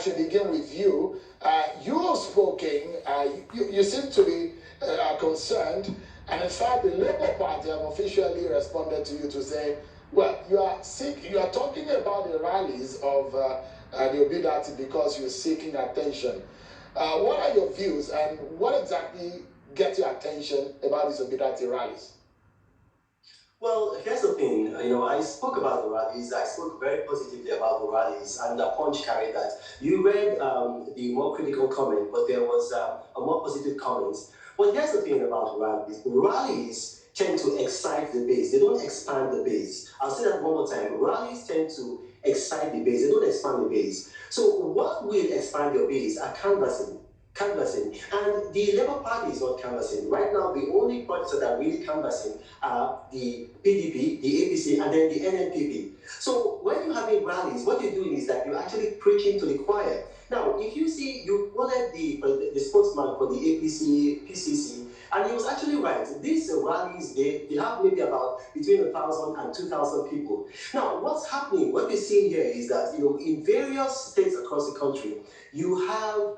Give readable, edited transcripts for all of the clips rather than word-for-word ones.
should begin with you. You have spoken, you seem to be concerned, and in fact, the Labour Party have officially responded to you to say, well, you are talking about the rallies of the Obidati because you're seeking attention. What are your views, and what exactly gets your attention about these Obidati rallies? Well, here's the thing. I spoke about the rallies. I spoke very positively about the rallies, and the Punch carried that. You read the more critical comment, but there was a more positive comment. But here's the thing about rallies. Rallies tend to excite the base. They don't expand the base. I'll say that one more time. Rallies tend to excite the base. They don't expand the base. So what will expand your base are canvassing. And the Labour Party is not canvassing. Right now, the only parties that are really canvassing are the PDP, the APC, and then the NNPP. So when you're having rallies, what you're doing is that you're actually preaching to the choir. Now, if you see, you quoted the spokesman for the APC, PCC, and he was actually right. These rallies, they have maybe about between 1,000 and 2,000 people. Now, what's happening, what we're seeing here is that, in various states across the country, you have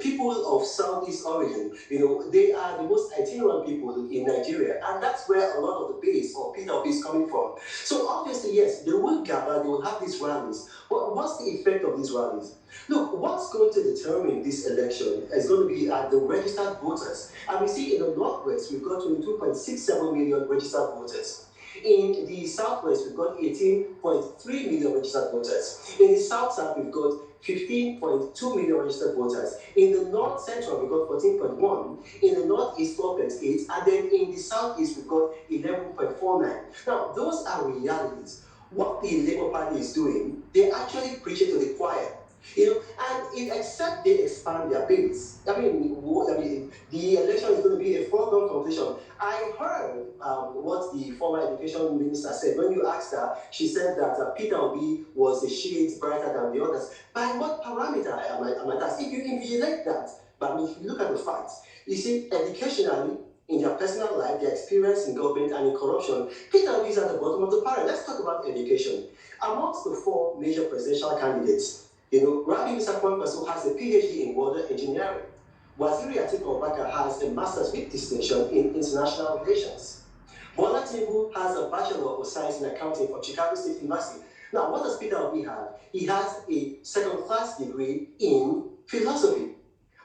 people of Southeast origin. They are the most itinerant people in Nigeria, and that's where a lot of the base or Peter is coming from. So obviously, yes, they will gather, they will have these rallies. But what's the effect of these rallies? Look, what's going to determine this election is going to be the registered voters. And we see in the Northwest, we've got 22.67 million registered voters. In the Southwest, we've got 18.3 million registered voters. In the South-South, we've got 15.2 million registered voters. In the North Central, we've got 14.1. In the Northeast, 4.8. And then in the Southeast, we've got 11.49. Now, those are realities. What the Labour Party is doing, they're actually preaching to the choir. And except they expand their base, the election is going to be a foregone conclusion. I heard what the former education minister said. When you asked her, she said that Peter Obi was a shade brighter than the others. By what parameter am I asked? If you invigilate that, but if you look at the facts, you see, educationally, in their personal life, their experience in government and in corruption, Peter Obi is at the bottom of the pile. Let's talk about education. Amongst the four major presidential candidates, Rabi Musa Kwankwaso has a PhD in water engineering. Waziri Atiku Abubakar has a master's with distinction in international relations. Bola Tinubu has a Bachelor of Science in Accounting from Chicago State University. Now, what does Peter Obi have? He has a second-class degree in philosophy.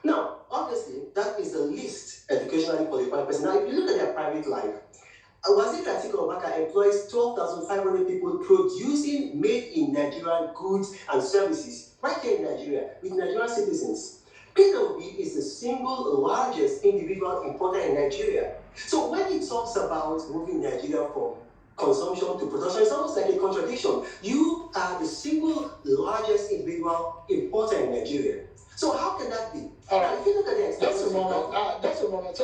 Now, obviously, that is the least educationally qualified person. Now, if you look at their private life, Waziri Atiku Abubakar employs 12,500 people producing made-in-Nigerian goods and services right here in Nigeria with Nigerian citizens. Peter Obi is the single largest individual importer in Nigeria. So when he talks about moving Nigeria from consumption to production, it's almost like a contradiction. You are the single largest individual importer in Nigeria. So how can that be? All right. Now, if you look at the Just a moment.